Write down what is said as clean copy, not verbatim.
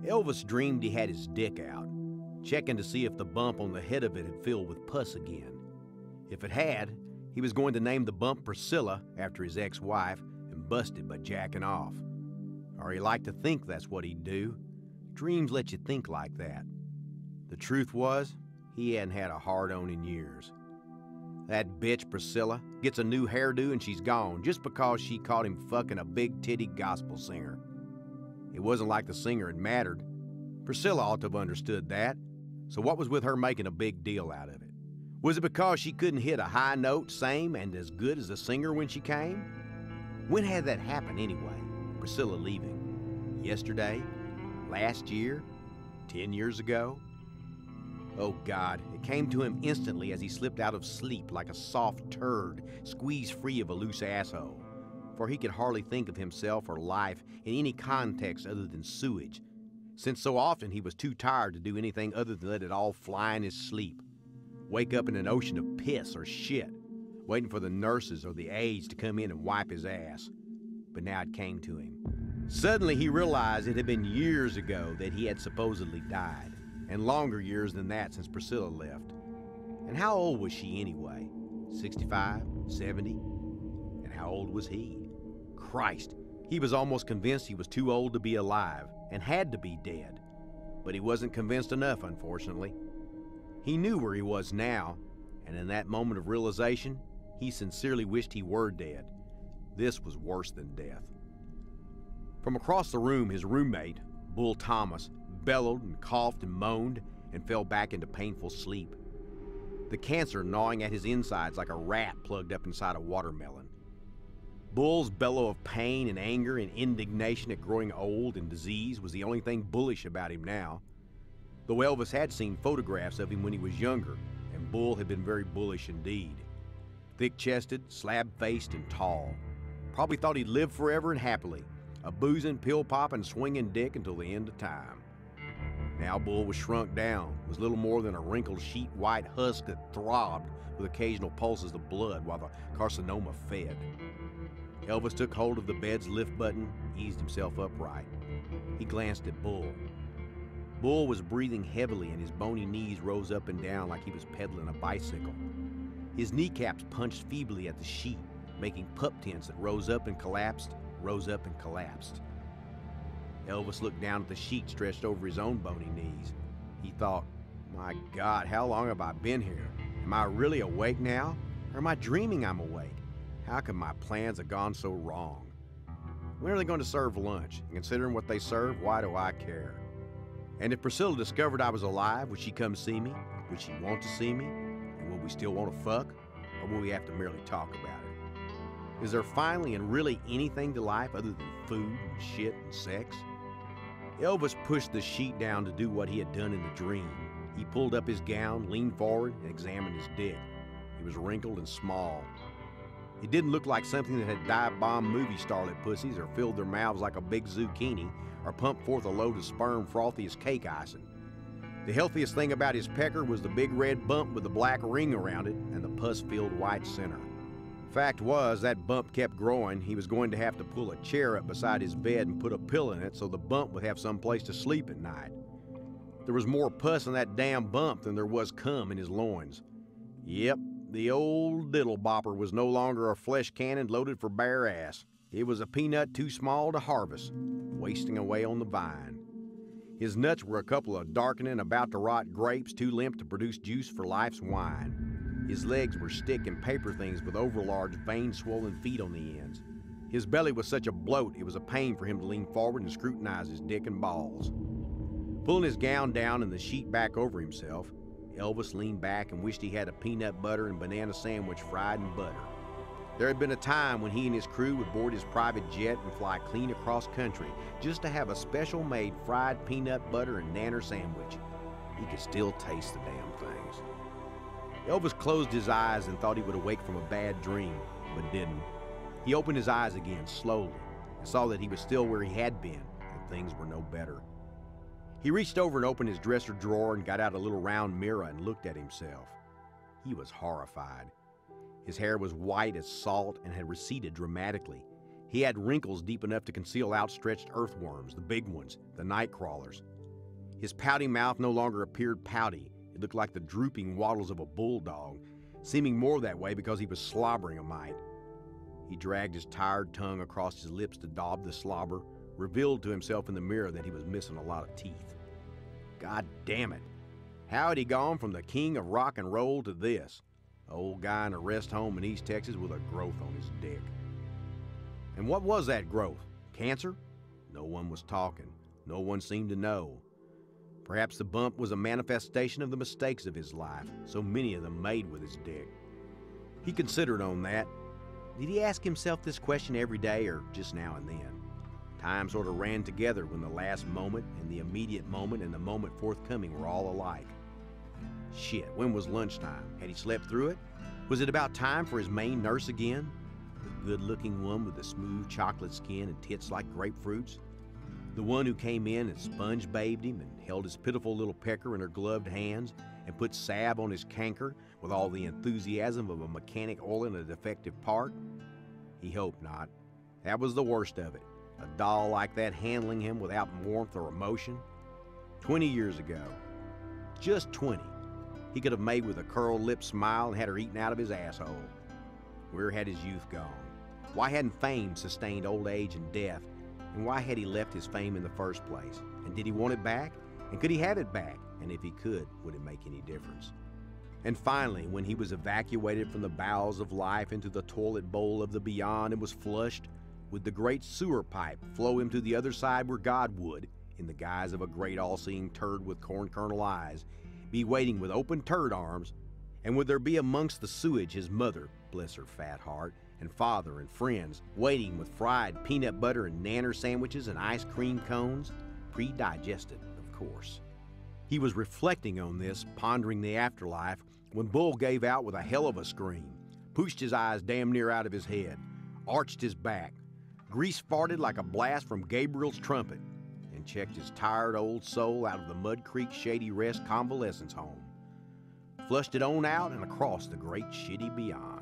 Elvis dreamed he had his dick out, checking to see if the bump on the head of it had filled with pus again. If it had, he was going to name the bump Priscilla after his ex-wife and busted by jacking off. Or he liked to think that's what he'd do. Dreams let you think like that. The truth was, he hadn't had a hard-on in years. That bitch Priscilla gets a new hairdo and she's gone just because she caught him fucking a big-titty gospel singer. It wasn't like the singer had mattered. Priscilla ought to have understood that. So what was with her making a big deal out of it? Was it because she couldn't hit a high note same and as good as the singer when she came? When had that happened anyway? Priscilla leaving? Yesterday? Last year? 10 years ago? Oh God, it came to him instantly as he slipped out of sleep like a soft turd squeezed free of a loose asshole. For he could hardly think of himself or life in any context other than sewage, since so often he was too tired to do anything other than let it all fly in his sleep. Wake up in an ocean of piss or shit, waiting for the nurses or the aides to come in and wipe his ass. But now it came to him. Suddenly he realized it had been years ago that he had supposedly died, and longer years than that since Priscilla left. And how old was she anyway? 65? 70? And how old was he? Christ, he was almost convinced he was too old to be alive and had to be dead. But he wasn't convinced enough, unfortunately. He knew where he was now, and in that moment of realization, he sincerely wished he were dead. This was worse than death. From across the room, his roommate, Bull Thomas, bellowed and coughed and moaned and fell back into painful sleep, the cancer gnawing at his insides like a rat plugged up inside a watermelon. Bull's bellow of pain and anger and indignation at growing old and disease was the only thing bullish about him now, though Elvis had seen photographs of him when he was younger, and Bull had been very bullish indeed. Thick-chested, slab-faced, and tall. Probably thought he'd live forever and happily, a boozing, pill-popping, swinging dick until the end of time. Now Bull was shrunk down, was little more than a wrinkled sheet-white husk that throbbed with occasional pulses of blood while the carcinoma fed. Elvis took hold of the bed's lift button, eased himself upright. He glanced at Bull. Bull was breathing heavily and his bony knees rose up and down like he was pedaling a bicycle. His kneecaps punched feebly at the sheet, making pup tents that rose up and collapsed, rose up and collapsed. Elvis looked down at the sheet stretched over his own bony knees. He thought, my God, how long have I been here? Am I really awake now? Or am I dreaming I'm awake? How can my plans have gone so wrong? When are they going to serve lunch? And considering what they serve, why do I care? And if Priscilla discovered I was alive, would she come see me? Would she want to see me? And would we still want to fuck? Or will we have to merely talk about it? Is there finally and really anything to life other than food and shit and sex? Elvis pushed the sheet down to do what he had done in the dream. He pulled up his gown, leaned forward, and examined his dick. It was wrinkled and small. It didn't look like something that had dive-bombed movie starlet pussies or filled their mouths like a big zucchini or pumped forth a load of sperm frothy as cake icing. The healthiest thing about his pecker was the big red bump with the black ring around it and the pus-filled white center. Fact was, that bump kept growing. He was going to have to pull a chair up beside his bed and put a pillow in it so the bump would have some place to sleep at night. There was more pus in that damn bump than there was cum in his loins. Yep, the old diddle bopper was no longer a flesh cannon loaded for bare ass. It was a peanut too small to harvest, wasting away on the vine. His nuts were a couple of darkening, about to rot grapes too limp to produce juice for life's wine. His legs were stick and paper things with overlarge, vein-swollen feet on the ends. His belly was such a bloat it was a pain for him to lean forward and scrutinize his dick and balls. Pulling his gown down and the sheet back over himself, Elvis leaned back and wished he had a peanut butter and banana sandwich fried in butter. There had been a time when he and his crew would board his private jet and fly clean across country just to have a special-made fried peanut butter and nanner sandwich. He could still taste the damn things. Elvis closed his eyes and thought he would awake from a bad dream, but didn't. He opened his eyes again slowly and saw that he was still where he had been, and things were no better. He reached over and opened his dresser drawer and got out a little round mirror and looked at himself. He was horrified. His hair was white as salt and had receded dramatically. He had wrinkles deep enough to conceal outstretched earthworms, the big ones, the night crawlers. His pouting mouth no longer appeared pouty. It looked like the drooping wattles of a bulldog, seeming more that way because he was slobbering a mite. He dragged his tired tongue across his lips to daub the slobber, revealed to himself in the mirror that he was missing a lot of teeth. God damn it. How had he gone from the king of rock and roll to this? An old guy in a rest home in East Texas with a growth on his dick. And what was that growth? Cancer? No one was talking. No one seemed to know. Perhaps the bump was a manifestation of the mistakes of his life, so many of them made with his dick. He considered on that. Did he ask himself this question every day or just now and then? Time sort of ran together when the last moment and the immediate moment and the moment forthcoming were all alike. Shit, when was lunchtime? Had he slept through it? Was it about time for his main nurse again? The good-looking one with the smooth chocolate skin and tits like grapefruits? The one who came in and sponge-bathed him and held his pitiful little pecker in her gloved hands and put salve on his canker with all the enthusiasm of a mechanic oiling a defective part? He hoped not. That was the worst of it. A doll like that handling him without warmth or emotion. 20 years ago, just 20, he could have made with a curled lip smile and had her eaten out of his asshole. Where had his youth gone? Why hadn't fame sustained old age and death? And why had he left his fame in the first place? And did he want it back? And could he have it back? And if he could, would it make any difference? And finally, when he was evacuated from the bowels of life into the toilet bowl of the beyond and was flushed, would the great sewer pipe flow him to the other side where God would, in the guise of a great all-seeing turd with corn kernel eyes, be waiting with open turd arms? And would there be amongst the sewage his mother, bless her fat heart, and father and friends, waiting with fried peanut butter and nanner sandwiches and ice cream cones, pre-digested, of course? He was reflecting on this, pondering the afterlife, when Bull gave out with a hell of a scream, pushed his eyes damn near out of his head, arched his back, grease-farted like a blast from Gabriel's trumpet, and checked his tired old soul out of the Mud Creek Shady Rest convalescence home, flushed it on out and across the great shitty beyond.